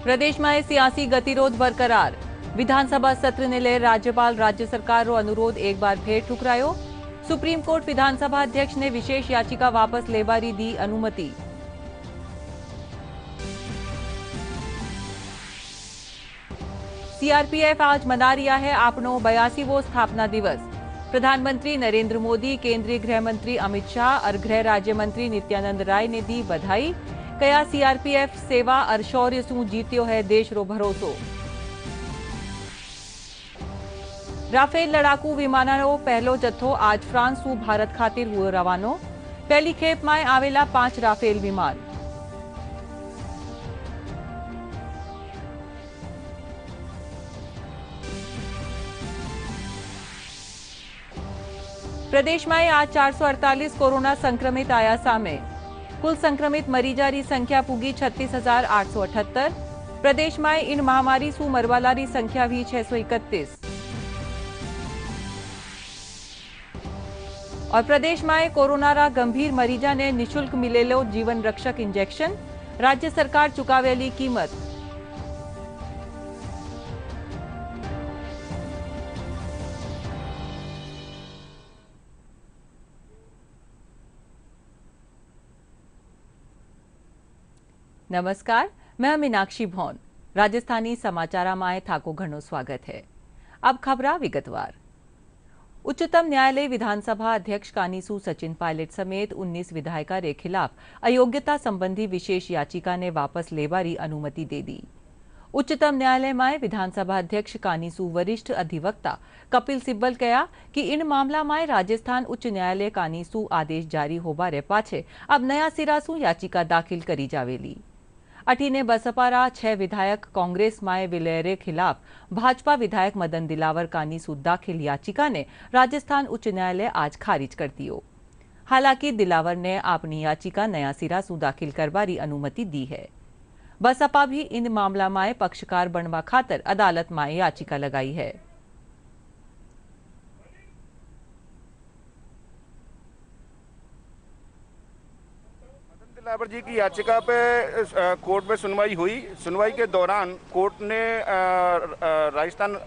प्रदेश में सियासी गतिरोध बरकरार। विधानसभा सत्र ने ले राज्यपाल राज्य सरकार रो अनुरोध एक बार फिर ठुकरायो। सुप्रीम कोर्ट विधानसभा अध्यक्ष ने विशेष याचिका वापस लेबारी दी अनुमति। सीआरपीएफ आज मना रहा है अपनो 82वां स्थापना दिवस। प्रधानमंत्री नरेंद्र मोदी, केंद्रीय गृह मंत्री अमित शाह और गृह राज्य मंत्री नित्यानंद राय ने दी बधाई। कया सीआरपीएफ सेवा और शौर्य सु जीत्यो है देश रो भरोसो। राफेल लड़ाकू विमानों पहलो जत्थो आज फ्रांस सु भारत खातिर हुओ रवानो। पहली खेप में आवेला 5 राफेल विमान। प्रदेश में आज 448 कोरोना संक्रमित आया सामे। कुल संक्रमित मरीजा री संख्या पुगी 36,878। प्रदेश में इन महामारी सु मरवाला री संख्या भी 631। और प्रदेश में कोरोना रा गंभीर मरीजा ने निशुल्क मिलेलो जीवन रक्षक इंजेक्शन। राज्य सरकार चुकावेली कीमत। नमस्कार, मैं मीनाक्षी भौन। राजस्थानी समाचार में थाको घणो स्वागत है। अब खबरा विगतवार। उच्चतम न्यायालय विधानसभा अध्यक्ष कानीसू सचिन पायलट समेत 19 विधायकों के खिलाफ अयोग्यता संबंधी विशेष याचिका ने वापस लेबारी अनुमति दे दी। उच्चतम न्यायालय में विधानसभा अध्यक्ष कानीसू वरिष्ठ अधिवक्ता कपिल सिब्बल कहा कि इन मामला में राजस्थान उच्च न्यायालय कानीसू आदेश जारी होबारे पाछे अब नया सिरा सु याचिका दाखिल करी जावेली। अठीने बसपा रा 6 विधायक कांग्रेस माए विलयरे खिलाफ भाजपा विधायक मदन दिलावर कानीसू दाखिल याचिका ने राजस्थान उच्च न्यायालय आज खारिज कर दियो। हालांकि दिलावर ने अपनी याचिका नया सिरा सु दाखिल करवारी अनुमति दी है। बसपा भी इन मामला में पक्षकार बनवा खातर अदालत में याचिका लगाई है। दिलावर जी की याचिका पे कोर्ट में सुनवाई हुई। सुनवाई के दौरान कोर्ट ने राजस्थान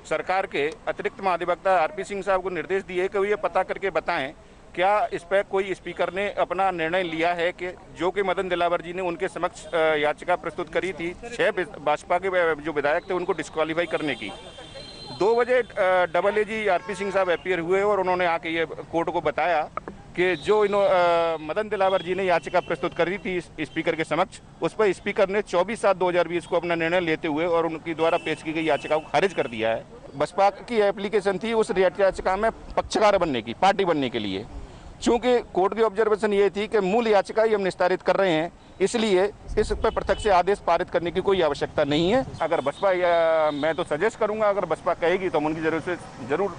सरकार के अतिरिक्त महाधिवक्ता आरपी सिंह साहब को निर्देश दिए कि वो ये पता करके बताएं क्या इस पर कोई स्पीकर ने अपना निर्णय लिया है कि जो कि मदन दिलावर जी ने उनके समक्ष याचिका प्रस्तुत करी थी 6 भाजपा के जो विधायक थे उनको डिस्क्वालीफाई करने की। 2 बजे AA जी आरपी सिंह साहब अपीयर हुए और उन्होंने आके ये कोर्ट को बताया कि जो मदन दिलावर जी ने याचिका प्रस्तुत करी थी स्पीकर के समक्ष, उस पर स्पीकर ने 24/7/2020 को अपना निर्णय लेते हुए और उनकी द्वारा पेश की गई याचिका को खारिज कर दिया है। बसपा की एप्लीकेशन थी उस याचिका में पक्षकार बनने की, पार्टी बनने के लिए। चूंकि कोर्ट की ऑब्जर्वेशन ये थी कि मूल याचिका ही हम निस्तारित कर रहे हैं, इसलिए इस पर पृथक से आदेश पारित करने की कोई आवश्यकता नहीं है। अगर बसपा मैं तो सजेस्ट करूंगा, अगर बसपा कहेगी तो हम उनकी जरूर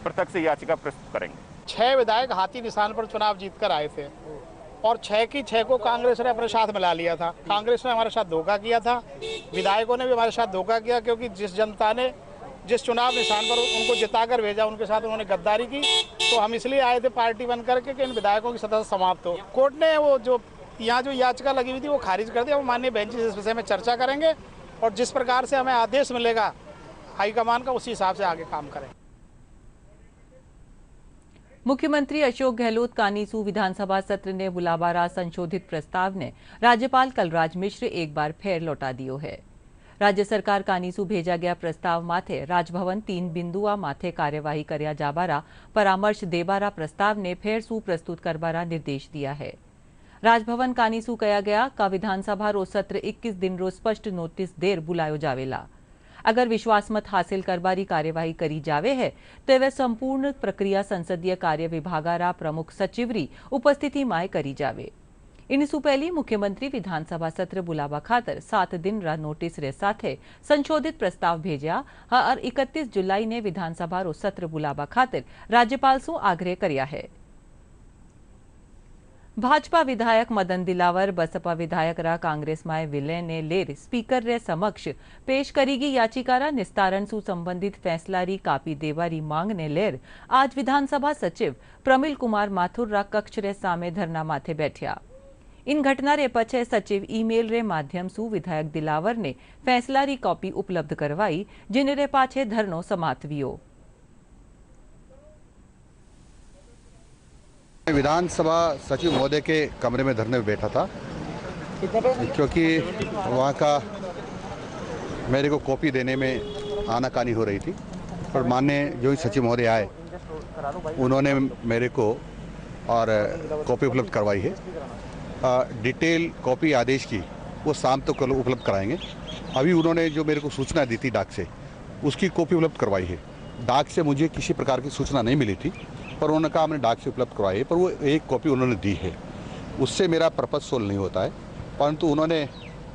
पृथक से याचिका प्रस्तुत करेंगे। 6 विधायक हाथी निशान पर चुनाव जीतकर आए थे और 6 की 6 को कांग्रेस ने अपने साथ मिला लिया था। कांग्रेस ने हमारे साथ धोखा किया था, विधायकों ने भी हमारे साथ धोखा किया, क्योंकि जिस जनता ने जिस चुनाव निशान पर उनको जिताकर भेजा उनके साथ उन्होंने गद्दारी की। तो हम इसलिए आए थे पार्टी बन करके कि इन विधायकों की सत्ता समाप्त हो। कोर्ट ने वो जो यहाँ जो याचिका लगी हुई थी वो खारिज कर दिया। वो माननीय बेंच इस विषय में चर्चा करेंगे और जिस प्रकार से हमें आदेश मिलेगा हाईकमान का, उसी हिसाब से आगे काम करें। मुख्यमंत्री अशोक गहलोत कानीसू विधानसभा सत्र ने बुलाबारा संशोधित प्रस्ताव ने राज्यपाल कलराज मिश्र एक बार फिर लौटा दियो है। राज्य सरकार कानीसू भेजा गया प्रस्ताव माथे राजभवन 3 बिंदुआ माथे कार्यवाही कर्या जाबारा परामर्श देबारा प्रस्ताव ने फिर सु प्रस्तुत करबारा निर्देश दिया है। राजभवन कानीसू कया गया का विधानसभा रो सत्र 21 दिन रो स्पष्ट नोटिस देर बुलायो जावेला। अगर विश्वास मत हासिल करबारी कार्यवाही करी जावे है तो वह संपूर्ण प्रक्रिया संसदीय कार्य विभागारा प्रमुख सचिवरी उपस्थिति में करी जावे। इनसु पहली मुख्यमंत्री विधानसभा सत्र बुलावा खातर 7 दिन रा नोटिस रे साथे संशोधित प्रस्ताव भेजा और 31 जुलाई ने विधानसभा रो सत्र बुलावा खातर राज्यपाल सु आग्रह कर्या है। भाजपा विधायक मदन दिलावर बसपा विधायक रा कांग्रेस में विलय ने लेर स्पीकर रे समक्ष पेश करीगी याचिकारा निस्तारण सु संबंधित फैसला री कापी देवारी मांग ने लेर आज विधानसभा सचिव प्रमिल कुमार माथुर रा कक्ष रे सामे धरना माथे बैठ्या। इन घटना रे पछे सचिव ईमेल रे माध्यम सु विधायक दिलावर ने फैसला री कॉपी उपलब्ध करवाई, जिन रे पाछे धरनो समाप्त। विधानसभा सचिव महोदय के कमरे में धरने में बैठा था, क्योंकि वहाँ का मेरे को कॉपी देने में आनाकानी हो रही थी। पर माननीय जो ही सचिव महोदय आए, उन्होंने मेरे को और कॉपी उपलब्ध करवाई है। डिटेल कॉपी आदेश की वो शाम तक उपलब्ध कराएंगे। अभी उन्होंने जो मेरे को सूचना दी थी डाक से, उसकी कॉपी उपलब्ध करवाई है। डाक से मुझे किसी प्रकार की सूचना नहीं मिली थी, पर उन्होंने कहा हमने डाक से उपलब्ध करवाई है, पर वो एक कॉपी उन्होंने दी है। उससे मेरा पर्पज सोल्व नहीं होता है, परंतु उन्होंने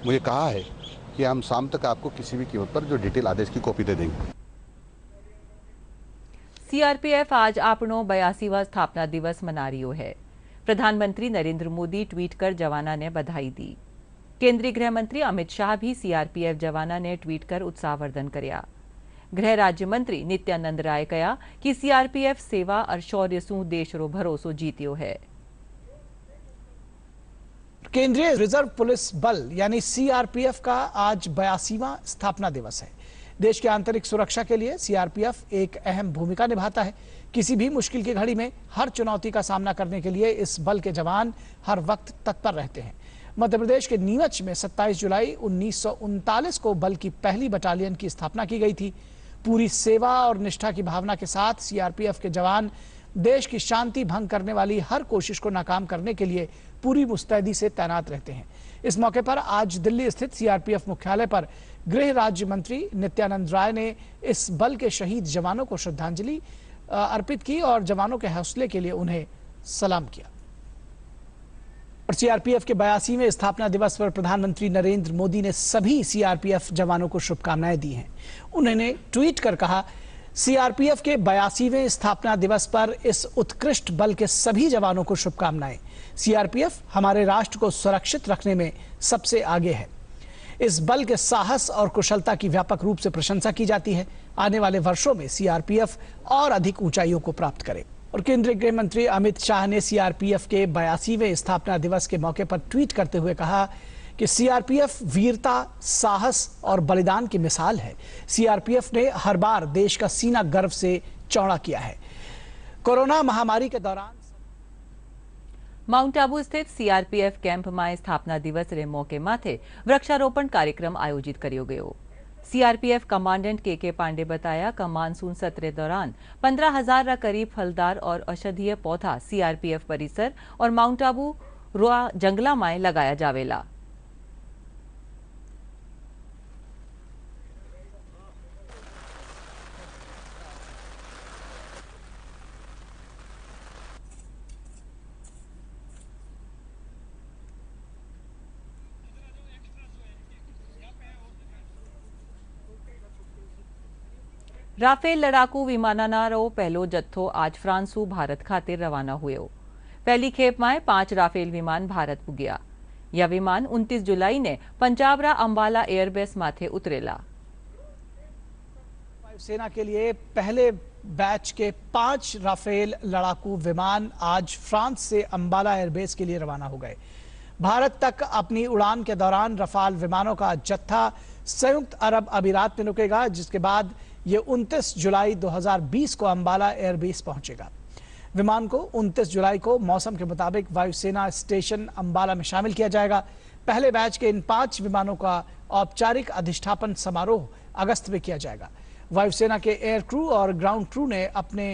मुझे कहा है कि हम शाम तक आपको किसी भी कीमत पर जो डिटेल आदेश की कॉपी दे देंगे। सीआरपीएफ आज आपनो 82वां स्थापना दिवस मना रही है। प्रधानमंत्री नरेंद्र मोदी ट्वीट कर जवाना ने बधाई दी। केंद्रीय गृह मंत्री अमित शाह भी सीआरपीएफ जवाना ने ट्वीट कर उत्साहवर्धन कर्या। गृह राज्य मंत्री नित्यानंद राय कहा कि सीआरपीएफ सेवा और शौर्य सु देश रो भरोसो जीत्यो है। केंद्रीय रिजर्व पुलिस बल यानी सीआरपीएफ का आज 82वां स्थापना दिवस है। देश की आंतरिक सुरक्षा के लिए सीआरपीएफ एक अहम भूमिका निभाता है। किसी भी मुश्किल की घड़ी में हर चुनौती का सामना करने के लिए इस बल के जवान हर वक्त तत्पर रहते हैं। मध्य प्रदेश के नीमच में 27 जुलाई 1939 को बल की पहली बटालियन की स्थापना की गई थी। पूरी सेवा और निष्ठा की भावना के साथ सीआरपीएफ के जवान देश की शांति भंग करने वाली हर कोशिश को नाकाम करने के लिए पूरी मुस्तैदी से तैनात रहते हैं। इस मौके पर आज दिल्ली स्थित सीआरपीएफ मुख्यालय पर गृह राज्य मंत्री नित्यानंद राय ने इस बल के शहीद जवानों को श्रद्धांजलि अर्पित की और जवानों के हौसले के लिए उन्हें सलाम किया। और सीआरपीएफ के 82वें स्थापना दिवस पर प्रधानमंत्री नरेंद्र मोदी ने सभी सीआरपीएफ जवानों को शुभकामनाएं दी हैं। उन्होंने ट्वीट कर कहा, सीआरपीएफ के 82वें स्थापना दिवस पर इस उत्कृष्ट बल के सभी जवानों को शुभकामनाएं। सीआरपीएफ हमारे राष्ट्र को सुरक्षित रखने में सबसे आगे है। इस बल के साहस और कुशलता की व्यापक रूप से प्रशंसा की जाती है। आने वाले वर्षों में सीआरपीएफ और अधिक ऊंचाइयों को प्राप्त करे। और केंद्रीय गृह मंत्री अमित शाह ने सीआरपीएफ के 82वें स्थापना दिवस के मौके पर ट्वीट करते हुए कहा कि सीआरपीएफ वीरता, साहस और बलिदान की मिसाल है। सीआरपीएफ ने हर बार देश का सीना गर्व से चौड़ा किया है। कोरोना महामारी के दौरान माउंट आबू स्थित सीआरपीएफ कैम्प में स्थापना दिवस रे मौके माथे वृक्षारोपण कार्यक्रम आयोजित कर्यो गयो। सीआरपीएफ कमांडेंट के पांडे बताया कि मानसून सत्र दौरान 15,000 रा करीब फलदार और औषधीय पौधा सीआरपीएफ परिसर और माउंट आबू रोआ जंगला में लगाया जावेला। राफेल लड़ाकू विमानारो पहलो जत्थो आज फ्रांसू भारत खातिर रवाना हुए। पहली खेप में 5 राफेल विमान भारत पुग्या। यह विमान 29 जुलाई ने पंजाब रा अंबाला एयरबेस माथे उतरेला। वायुसेना के लिए पहले बैच के 5 राफेल लड़ाकू विमान आज फ्रांस से अंबाला एयरबेस के लिए रवाना हो गए। भारत तक अपनी उड़ान के दौरान रफाल विमानों का जत्था संयुक्त अरब अमीरात में रुकेगा, जिसके बाद ये 29 जुलाई 2020 को अंबाला एयरबेस पहुंचेगा। विमान को 29 जुलाई को मौसम के मुताबिक वायुसेना स्टेशन अंबाला में शामिल किया जाएगा। पहले बैच के इन 5 विमानों का औपचारिक अधिष्ठापन समारोह अगस्त में किया जाएगा। वायुसेना के एयर क्रू और ग्राउंड क्रू ने अपने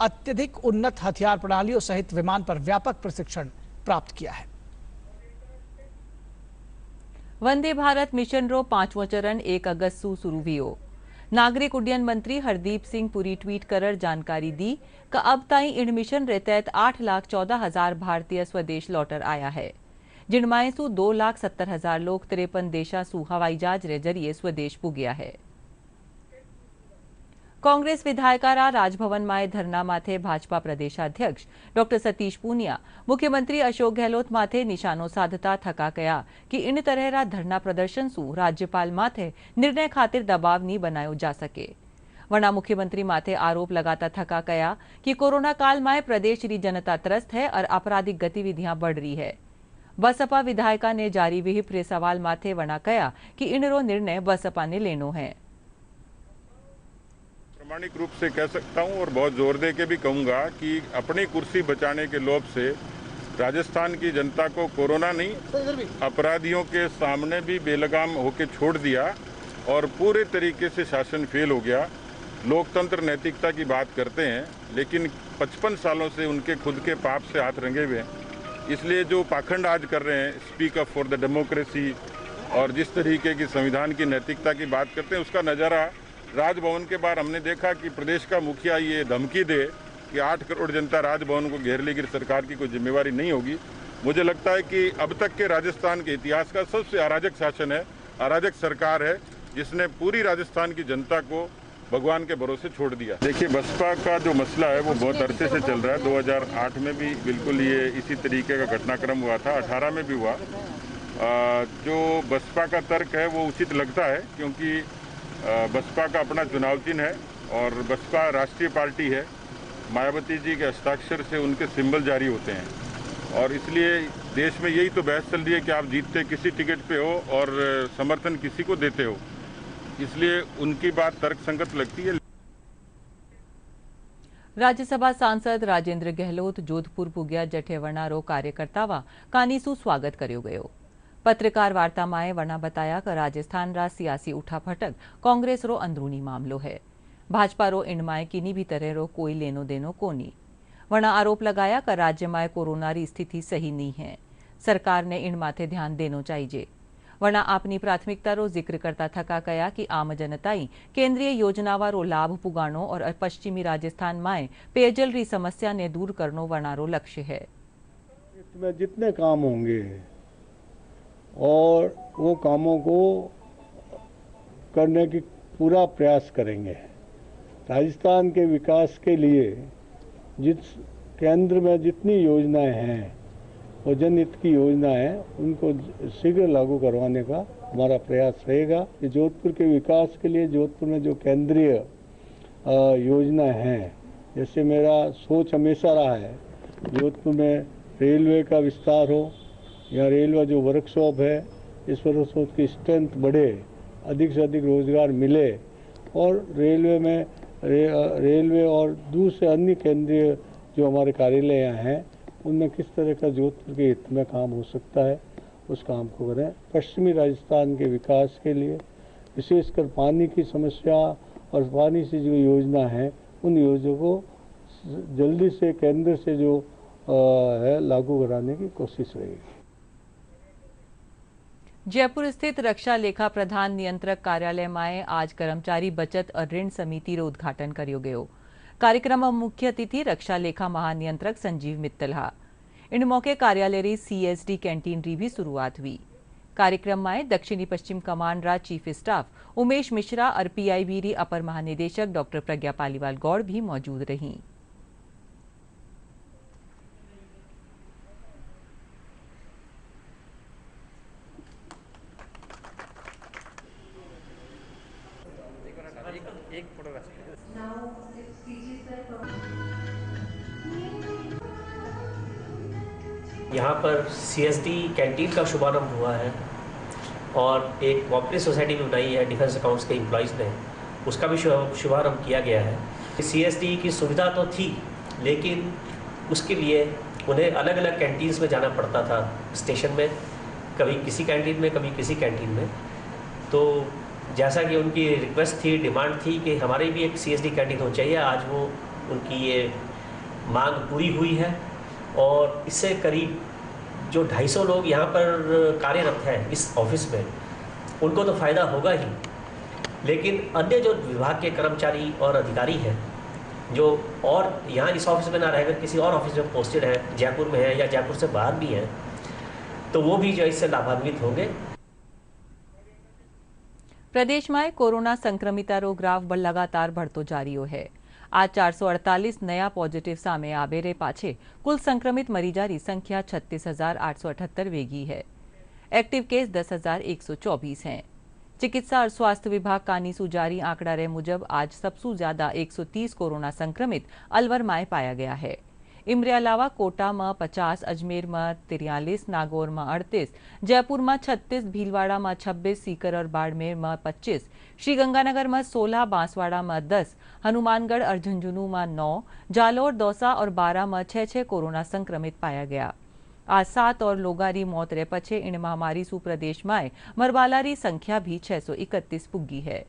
अत्यधिक उन्नत हथियार प्रणालियों सहित विमान पर व्यापक प्रशिक्षण प्राप्त किया है। वंदे भारत मिशन रो 5वां चरण 1 अगस्त सु शुरू हुई। नागरिक उड्डयन मंत्री हरदीप सिंह पुरी ट्वीट कर जानकारी दी कि अब ताईं इन मिशन रे तहत 8,14,000 भारतीय स्वदेश लौटर आया है, जिनमें सु 2,70,000 लोग 53 देशा सु हवाई जहाज रे जरिए स्वदेश पुग्या है। कांग्रेस विधायकारा राजभवन में धरना माथे भाजपा प्रदेशाध्यक्ष डॉक्टर सतीश पूनिया मुख्यमंत्री अशोक गहलोत माथे निशानो साधता थका कया कि इन तरह रा धरना प्रदर्शन सु राज्यपाल माथे निर्णय खातिर दबाव नहीं बनायो जा सके। वरना मुख्यमंत्री माथे आरोप लगाता थका कया कि कोरोना काल में प्रदेश री जनता त्रस्त है और आपराधिक गतिविधियां बढ़ रही है। बसपा विधायका ने जारी विहिप रे सवाल माथे वणा कया कि इनरो निर्णय बसपा ने लेनो है। प्रामाणिक रूप से कह सकता हूं और बहुत जोर दे के भी कहूंगा कि अपनी कुर्सी बचाने के लोभ से राजस्थान की जनता को कोरोना नहीं अपराधियों के सामने भी बेलगाम होकर छोड़ दिया और पूरे तरीके से शासन फेल हो गया। लोकतंत्र नैतिकता की बात करते हैं लेकिन 55 सालों से उनके खुद के पाप से हाथ रंगे हुए हैं। इसलिए जो पाखंड आज कर रहे हैं, speak up for the democracy, और जिस तरीके की संविधान की नैतिकता की बात करते हैं, उसका नज़ारा राजभवन के बाहर हमने देखा कि प्रदेश का मुखिया ये धमकी दे कि 8 करोड़ जनता राजभवन को घेर लेगी, सरकार की कोई जिम्मेवारी नहीं होगी। मुझे लगता है कि अब तक के राजस्थान के इतिहास का सबसे अराजक शासन है, अराजक सरकार है, जिसने पूरी राजस्थान की जनता को भगवान के भरोसे छोड़ दिया। देखिए, बसपा का जो मसला है वो बहुत अरसे से चल रहा है। 2008 में भी बिल्कुल ये इसी तरीके का घटनाक्रम हुआ था, 18 में भी हुआ। जो बसपा का तर्क है वो उचित लगता है क्योंकि बसपा का अपना चुनाव चिन्ह है और बसपा राष्ट्रीय पार्टी है। मायावती जी के हस्ताक्षर से उनके सिंबल जारी होते हैं और इसलिए देश में यही तो बहस चल रही है कि आप जीतते किसी टिकट पे हो और समर्थन किसी को देते हो, इसलिए उनकी बात तर्कसंगत लगती है। राज्यसभा सांसद राजेंद्र गहलोत जोधपुर पुग्या जठे वणारो कार्यकर्तावा कानीसु स्वागत कर्यो गयो। पत्रकार वार्ता में वणा बताया कि राजस्थान रा सियासी उठाफटक कांग्रेस रो अंदरूनी मामलो है। भाजपा रो इनमाय किनी भी तरह रो कोई लेनो देनो कोनी। वणा आरोप लगाया कि राज्य में कोरोना री स्थिति सही नहीं है, सरकार ने इन माथे ध्यान देनो चाहिए। वणा आपनी प्राथमिकता रो जिक्र करता थका कया कि आम जनताई केंद्रीय योजनावा रो लाभ पुगाणो और पश्चिमी राजस्थान में पेयजल री समस्या ने दूर करनो वणा रो लक्ष्य है। इसमें जितने काम होंगे और वो कामों को करने की पूरा प्रयास करेंगे। राजस्थान के विकास के लिए जिस केंद्र में जितनी योजनाएं हैं और जनहित की योजना है उनको शीघ्र लागू करवाने का हमारा प्रयास रहेगा। कि जोधपुर के विकास के लिए जोधपुर में जो केंद्रीय योजना हैं, जैसे मेरा सोच हमेशा रहा है जोधपुर में रेलवे का विस्तार हो या रेलवे जो वर्कशॉप है, इस वर्कशॉप की स्ट्रेंथ बढ़े, अधिक से अधिक रोजगार मिले और रेलवे और दूसरे अन्य केंद्रीय जो हमारे कार्यालय यहाँ हैं उनमें किस तरह का जोधपुर के हित में काम हो सकता है, उस काम को करें। पश्चिमी राजस्थान के विकास के लिए विशेषकर पानी की समस्या और पानी से जो योजना है उन योजनाओं को जल्दी से केंद्र से जो है लागू कराने की कोशिश रहेगी। जयपुर स्थित रक्षा लेखा प्रधान नियंत्रक कार्यालय में आज कर्मचारी बचत और ऋण समिति रो उद्घाटन कर्यो गयो। कार्यक्रम में मुख्य अतिथि रक्षा लेखा महानियंत्रक संजीव मित्तल हा। इन मौके कार्यालय री CSD कैंटीन री भी शुरुआत हुई। कार्यक्रम में दक्षिणी पश्चिम कमांड रा चीफ स्टाफ उमेश मिश्रा और PIB री अपर महानिदेशक डॉक्टर प्रज्ञा पालीवाल गौड़ भी मौजूद रहीं। यहाँ पर CSD कैंटीन का शुभारंभ हुआ है और एक कोऑपरेटिव सोसाइटी भी बनाई है डिफेंस अकाउंट्स के एम्प्लॉयज़ ने, उसका भी शुभारंभ किया गया है। CSD की सुविधा तो थी लेकिन उसके लिए उन्हें अलग अलग कैंटीन्स में जाना पड़ता था स्टेशन में, कभी किसी कैंटीन में कभी किसी कैंटीन में। तो जैसा कि उनकी रिक्वेस्ट थी, डिमांड थी कि हमारी भी एक CSD कैंटीन हो चाहिए, आज वो उनकी ये मांग पूरी हुई है और इससे करीब जो 250 लोग यहाँ पर कार्यरत हैं इस ऑफिस में, उनको तो फ़ायदा होगा ही, लेकिन अन्य जो विभाग के कर्मचारी और अधिकारी हैं जो और यहाँ इस ऑफिस में ना रहकर किसी और ऑफिस में पोस्टेड है, जयपुर में है या जयपुर से बाहर भी हैं, तो वो भी जो इससे लाभान्वित होंगे। प्रदेश में कोरोना संक्रमिता रो ग्राफ लगातार बढ़तो जारी है। आज 448 नया पॉजिटिव सामे आवे रे पाछे कुल संक्रमित मरीजा री संख्या 36,878 वेगी है। एक्टिव केस 10,124 हैं। चिकित्सा और स्वास्थ्य विभाग कानीसू जारी आंकड़ा रे मुजब आज सबसे ज्यादा 130 कोरोना संक्रमित अलवर में पाया गया है। इमरे अलावा कोटा में 50, अजमेर में 43, नागौर में 38, जयपुर में 36, भीलवाड़ा में 26, सीकर और बाड़मेर में 25, श्रीगंगानगर में 16, बांसवाड़ा में 10, हनुमानगढ़ और झुंझुनू में 9, जालोर, दौसा और बारा में 6 कोरोना संक्रमित पाया गया। आज 7 और लोगारी मौत रे पछे इन महामारी सु प्रदेश में मरवालारी संख्या भी 631 पुगी है।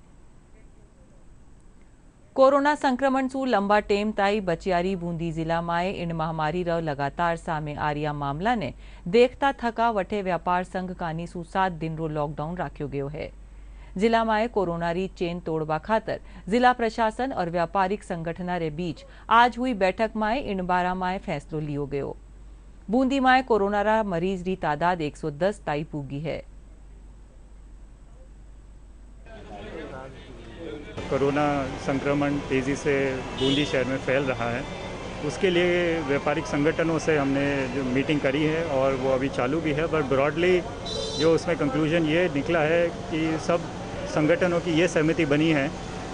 कोरोना संक्रमण सु लंबा टेम ताई बचियारी बूंदी जिला में इन महामारी रो लगातार सामे आरिया मामला ने देखता थका वठे व्यापार संघ कानी सु 7 दिन रो लॉकडाउन राख्यो गयो है। जिला में कोरोना री चेन तोड़वा खातर जिला प्रशासन और व्यापारिक संगठना रे बीच आज हुई बैठक में इन बारा में फैसलो लियो गयो। बूंदी में कोरोना रा मरीज री तादाद 110 ताई पूगी है। कोरोना संक्रमण तेज़ी से बूंदी शहर में फैल रहा है, उसके लिए व्यापारिक संगठनों से हमने जो मीटिंग करी है और वो अभी चालू भी है, बट ब्रॉडली जो उसमें कंक्लूजन ये निकला है कि सब संगठनों की ये सहमति बनी है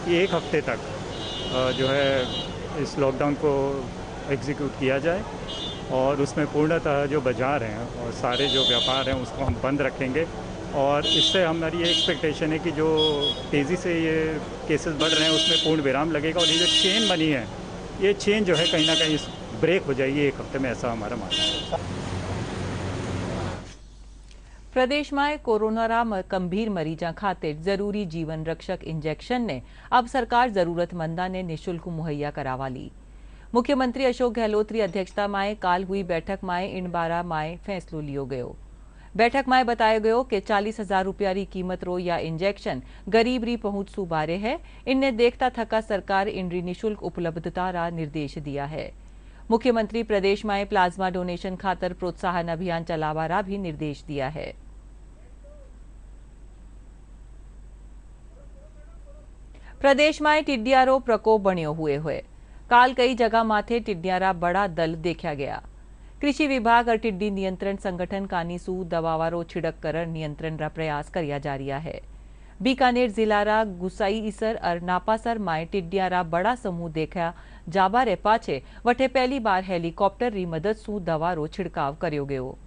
कि 1 हफ्ते तक जो है इस लॉकडाउन को एग्जीक्यूट किया जाए और उसमें पूर्णतः जो बाज़ार हैं और सारे जो व्यापार हैं उसको हम बंद रखेंगे। और इससे हमारी ये एक्सपेक्टेशन है कि जो तेज़ी से ये केसेस बढ़ रहे हैं उसमें पूर्ण विराम लगेगा और ये जो चेन बनी है ये चेन जो है कहीं ना कहीं ब्रेक हो जाएगी 1 हफ्ते में, ऐसा हमारा मानना है। प्रदेश में कोरोना रा गंभीर मरीजा खातिर जरूरी जीवन रक्षक इंजेक्शन ने अब सरकार जरूरतमंदा ने निःशुल्क मुहैया करावा ली। मुख्यमंत्री अशोक गहलोत की अध्यक्षता में काल हुई बैठक में इन बारा में फैसलो लियो गयो। बैठक में बताया गयो कि 40,000 रुपया री कीमत रो या इंजेक्शन गरीब री पहुंच सु बारे है। इनने देखता थका सरकार इन री निःशुल्क उपलब्धता रा निर्देश दिया है। मुख्यमंत्री प्रदेश में प्लाज्मा डोनेशन खातर प्रोत्साहन अभियान चलावा रा भी निर्देश दिया है। प्रदेश में टिड्डिया रो प्रकोप बन्यो हुए काल कई जगह माथे टिड्डिया रा बड़ा दल देखा गया। कृषि विभाग और टिड्डी नियंत्रण संगठन कानीसू दवावारो छिड़क कर नियंत्रण रा प्रयास करिया जा रहा है। बीकानेर जिला रा गुसाईसर और नापासर माए टिड्डिया रा बड़ा समूह देखा जाबा रे पाछे वठे पहली बार हेलीकॉप्टर री मदद सु दवारो छिड़काव कर्यो गयो।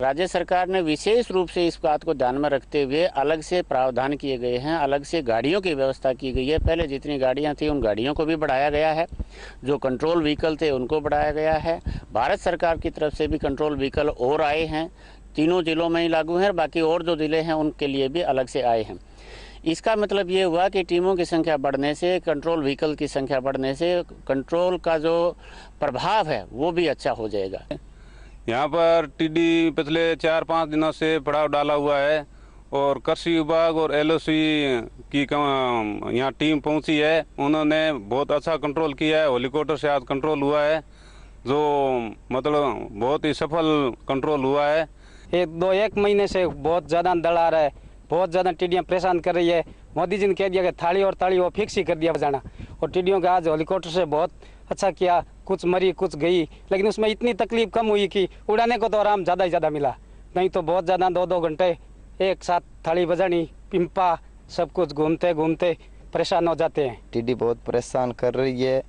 राज्य सरकार ने विशेष रूप से इस बात को ध्यान में रखते हुए अलग से प्रावधान किए गए हैं, अलग से गाड़ियों की व्यवस्था की गई है। पहले जितनी गाड़ियां थी उन गाड़ियों को भी बढ़ाया गया है, जो कंट्रोल व्हीकल थे उनको बढ़ाया गया है। भारत सरकार की तरफ से भी कंट्रोल व्हीकल और आए हैं, तीनों जिलों में ही लागू हैं, बाकी और जो जिले हैं उनके लिए भी अलग से आए हैं। इसका मतलब ये हुआ कि टीमों की संख्या बढ़ने से, कंट्रोल व्हीकल की संख्या बढ़ने से कंट्रोल का जो प्रभाव है वो भी अच्छा हो जाएगा। यहाँ पर टिड्डी पिछले 4-5 दिनों से पड़ाव डाला हुआ है और कृषि विभाग और एलओसी की यहाँ टीम पहुँची है। उन्होंने बहुत अच्छा कंट्रोल किया है। हेलीकॉप्टर से आज कंट्रोल हुआ है, जो मतलब बहुत ही सफल कंट्रोल हुआ है। 1 महीने से बहुत ज़्यादा दल आ रहा है, बहुत ज़्यादा टिड्डियाँ परेशान कर रही है। मोदी जी ने कह दिया कि थाली और ताली वो फिक्स ही कर दिया बजाना, और टिड्डियों का आज हेलीकॉप्टर से बहुत अच्छा किया। कुछ मरी कुछ गई, लेकिन उसमें इतनी तकलीफ कम हुई कि उड़ाने को तो आराम ज़्यादा ही ज़्यादा मिला, नहीं तो बहुत ज़्यादा 2-2 घंटे एक साथ थाली बजानी, पिंपा सब कुछ घूमते घूमते परेशान हो जाते हैं। टिड्डी बहुत परेशान कर रही है।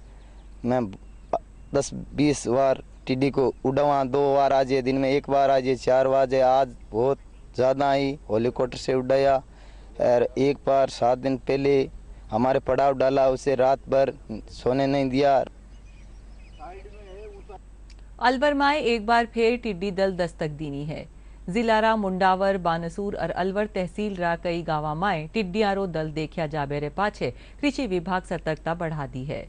मैं 10-20 बार टिड्डी को उड़ावा, 2 बार आज, दिन में 1 बार आज, 4 बार आज बहुत ज़्यादा ही हेलीकॉप्टर से उड़ाया। और एक बार 7 दिन पहले हमारे पड़ाव डाला, उसे रात भर सोने नहीं दिया। अलवर में एक बार फिर टिड्डी दल दस्तक दीनी है। जिला रा मुंडावर, बानसूर और अलवर तहसील रा कई गांव में टिड्डियारो दल देखा जाबे रे पाछे कृषि विभाग सतर्कता बढ़ा दी है।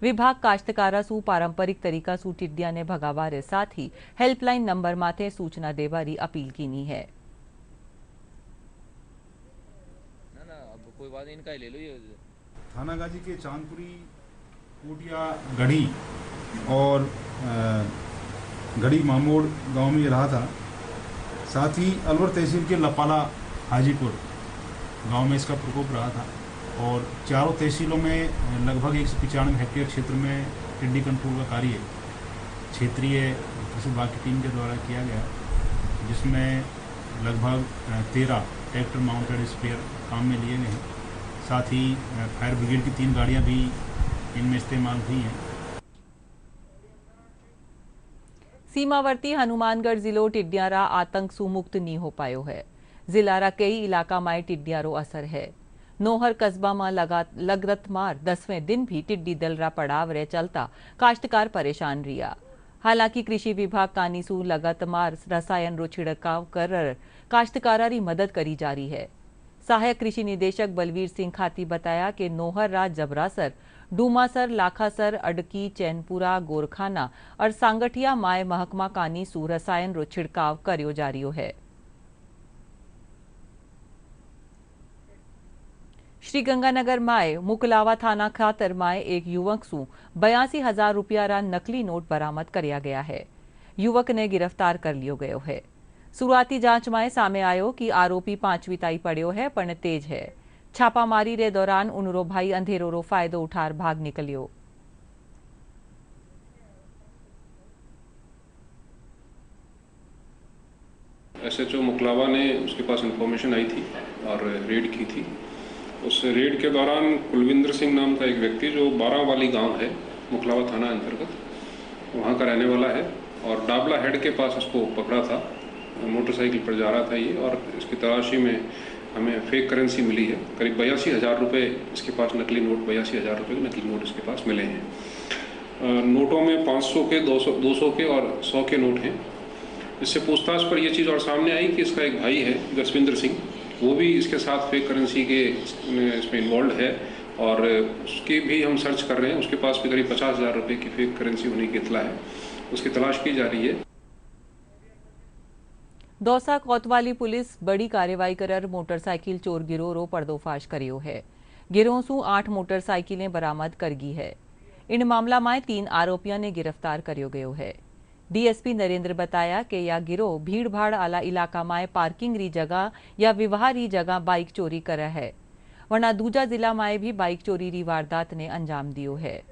विभाग काश्तकारा सु पारंपरिक तरीका सु टिड्डिया ने भगावा रे साथ ही हेल्पलाइन नंबर माथे सूचना देवारी अपील कीनी है। कोई बात नहीं, इनका ही ले लो। ये थानागाजी के चांदपुरी, कोटिया, गढ़ी और गढ़ी मामोड़ गांव में ये रहा था। साथ ही अलवर तहसील के लपाला, हाजीपुर गांव में इसका प्रकोप रहा था और चारों तहसीलों में लगभग 195 हेक्टेयर क्षेत्र में टिड्डी कंट्रोल का कार्य क्षेत्रीय कृषि विभाग की टीम के द्वारा किया गया, जिसमें लगभग 13 ट्रैक्टर माउंटेड स्प्रेयर काम में लिए गए हैं। साथ ही फायर ब्रिगेड की 3 गाड़ियां भी इनमें इस्तेमाल हुई हैं। सीमावर्ती हनुमानगढ़ जिलो टिड्डियारा आतंक सु मुक्त नहीं हो पायो है। जिलारा कई इलाका में टिड्डियारो असर है। नोहर कस्बा में लगातार 10वें दिन भी टिड्डी दल रा पड़ाव रे चलता काश्तकार परेशान रिया। हालांकि कृषि विभाग कानीसू लगातार रसायन रो छिड़काव कर काश्तकारा री मदद करी जा रही है। सहायक कृषि निदेशक बलवीर सिंह खाती बताया कि नोहर रा जबरासर, डूमासर, लाखासर, अडकी, चैनपुरा, गोरखाना और सांगठिया माए महकमा कानीसू रसायन रो छिड़काव कर्यो जा रही है। श्रीगंगानगर माए मुकलावा थाना खातर माए एक युवक सू 82,000 रुपया रा नकली नोट बरामद करया गया है। युवक ने गिरफ्तार कर लियो गयो है। शुरुआती जांच में सामे आयो कि आरोपी 5वीं ताई पड़ियो है पण तेज है। छापामारी रे दौरान उनरो भाई अंधेरो रो फायदो उठार भाग निकलियो। SHO मुकलावा ने उसके पास इंफॉर्मेशन आई थी और रेड की थी। उस रेड के दौरान कुलविंदर सिंह नाम का एक व्यक्ति जो 12 वाली गांव है मुकलावा थाना अंतर्गत, वहां का रहने वाला है और डाबला हेड के पास उसको पकड़ा था। मोटरसाइकिल पर जा रहा था ये, और इसकी तलाशी में हमें फेक करेंसी मिली है। करीब 82,000 रुपये इसके पास नकली नोट, 82,000 रुपये के नकली नोट इसके पास मिले हैं। नोटों में 500 के, 200 के और 100 के नोट हैं। इससे पूछताछ पर यह चीज़ और सामने आई कि इसका एक भाई है जसविंदर सिंह, वो भी इसके साथ फेक करेंसी के इसमें इन्वॉल्व है और उसकी भी हम सर्च कर रहे हैं। उसके पास भी करीब 50,000 रुपये की फेक करेंसी होने की इत्तला है, उसकी तलाश की जा रही है। दौसा कोतवाली पुलिस बड़ी कार्यवाही कर मोटरसाइकिल चोर गिरोह रो पर्दोफाश करियो है। गिरोह सू 8 मोटरसाइकिलें बरामद करगी है। इन मामला में 3 आरोपियों ने गिरफ्तार करियो गयो है। डीएसपी नरेंद्र बताया कि यह गिरोह भीड़ भाड़ आला इलाका में पार्किंग री जगह या विवाह री जगह बाइक चोरी कर है, वरना दूजा जिला में भी बाइक चोरी री वारदात ने अंजाम दियो है।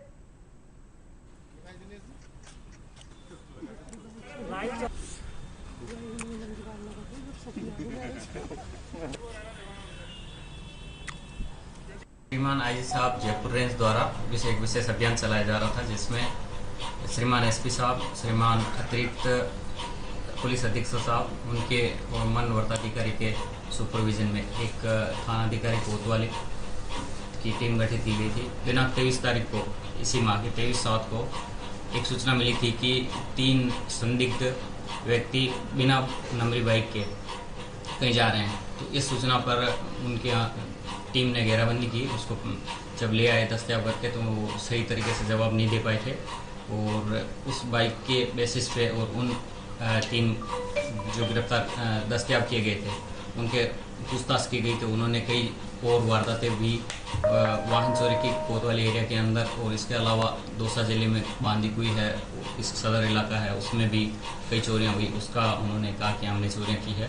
श्रीमान आईजी साहब जयपुर रेंज द्वारा एक विशेष अभियान चलाया जा रहा था, जिसमें श्रीमान एसपी साहब, श्रीमान अतिरिक्त पुलिस अधीक्षक साहब, उनके और वन वर्ताधिकारी के सुपरविजन में एक थाना अधिकारी कोतवाली की टीम गठित की गई थी। दिनांक 23 तारीख को, इसी माह की 23/7 को एक सूचना मिली थी कि 3 संदिग्ध व्यक्ति बिना नंबरी बाइक के कहीं जा रहे हैं। तो इस सूचना पर उनके टीम ने घेराबंदी की। उसको जब ले आए दस्तयाब करके तो वो सही तरीके से जवाब नहीं दे पाए थे, और उस बाइक के बेसिस पे और उन 3 जो गिरफ्तार दस्तयाब किए गए थे उनके पूछताछ की गई। तो उन्होंने कई और वारदातें भी वाहन चोरी की कोतवाली एरिया के अंदर, और इसके अलावा दौसा जिले में बांदीकुई है, इस सदर इलाका है, उसमें भी कई चोरियां हुई। उसका उन्होंने कहा कि हमने चोरियां की है,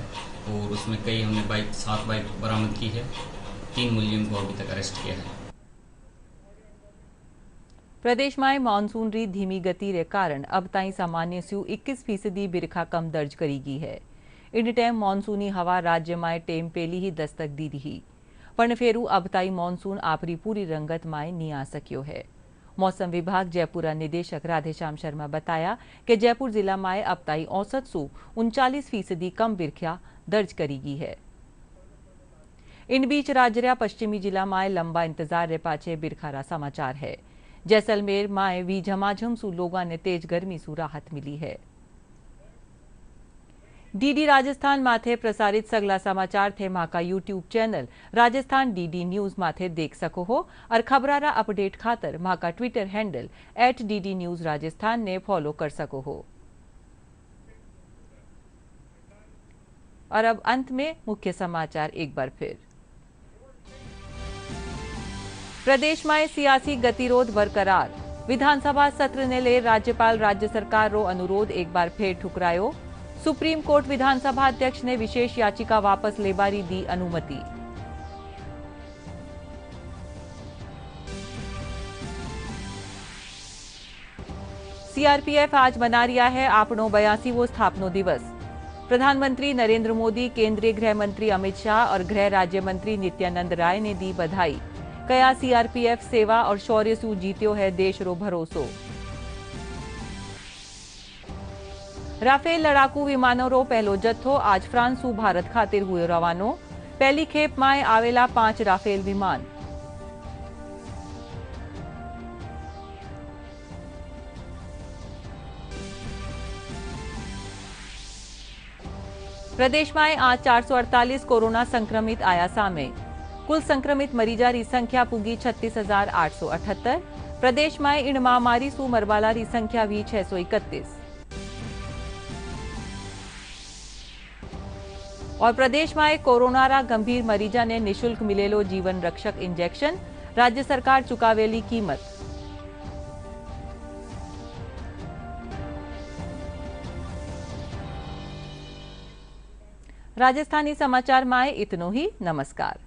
और उसमें कई हमने 7 बाइक बरामद की है। 3 मुलजिम को अभी तक अरेस्ट किया है। प्रदेश में मानसून री धीमी गति रे कारण अब ताई सामान्य से 21% बिरखा कम दर्ज करी गई है। इन टाइम मानसूनी हवा राज्य में टेम पेली ही दस्तक दी रही, पण फेरू अब ताई मानसून आपरी पूरी रंगत में नहीं आ सकियो है। मौसम विभाग जयपुर निदेशक राधेश्याम शर्मा बताया कि जयपुर जिला में अब ताई औसत सु 39% कम बिरखा दर्ज करी गई है। इन बीच राज्य पश्चिमी जिला में लंबा इंतजार रे पाछे बिरखारा समाचार है। जैसलमेर में भी झमाझम सु लोगों ने तेज गर्मी सु राहत मिली है। डीडी राजस्थान माथे प्रसारित सगला समाचार थे मां का YouTube channel Rajasthan DD news माथे देख सको हो, और खबरारा अपडेट खातर मां का Twitter handle @DD News Rajasthan ने फॉलो कर सको हो। और अब अंत में मुख्य समाचार एक बार फिर। प्रदेश में सियासी गतिरोध बरकरार। विधानसभा सत्र ने ले राज्यपाल राज्य सरकार रो अनुरोध एक बार फिर ठुकरायो। सुप्रीम कोर्ट विधानसभा अध्यक्ष ने विशेष याचिका वापस लेबारी दी अनुमति। सीआरपीएफ आज मना रहा है आपनो 82वां स्थापनो दिवस। प्रधानमंत्री नरेंद्र मोदी, केंद्रीय गृह मंत्री अमित शाह और गृह राज्य मंत्री नित्यानंद राय ने दी बधाई। कया सीआरपीएफ सेवा और शौर्य सु जीत्यो है देश रो भरोसो। राफेल लड़ाकू विमानों रो पहलो जत्थो आज फ्रांस सु भारत खातिर हुए रवानो। पहली खेप में आवेला 5 राफेल विमान। प्रदेश में आज 448 कोरोना संक्रमित आया सामे। कुल संक्रमित मरीजा री संख्या पुगी 36,878। प्रदेश में इन महामारी सु मरवाला री संख्या भी 631। और प्रदेश में कोरोना रा गंभीर मरीजा ने निशुल्क मिलेलो जीवन रक्षक इंजेक्शन। राज्य सरकार चुकावेली कीमत। राजस्थानी समाचार में इतनो ही। नमस्कार।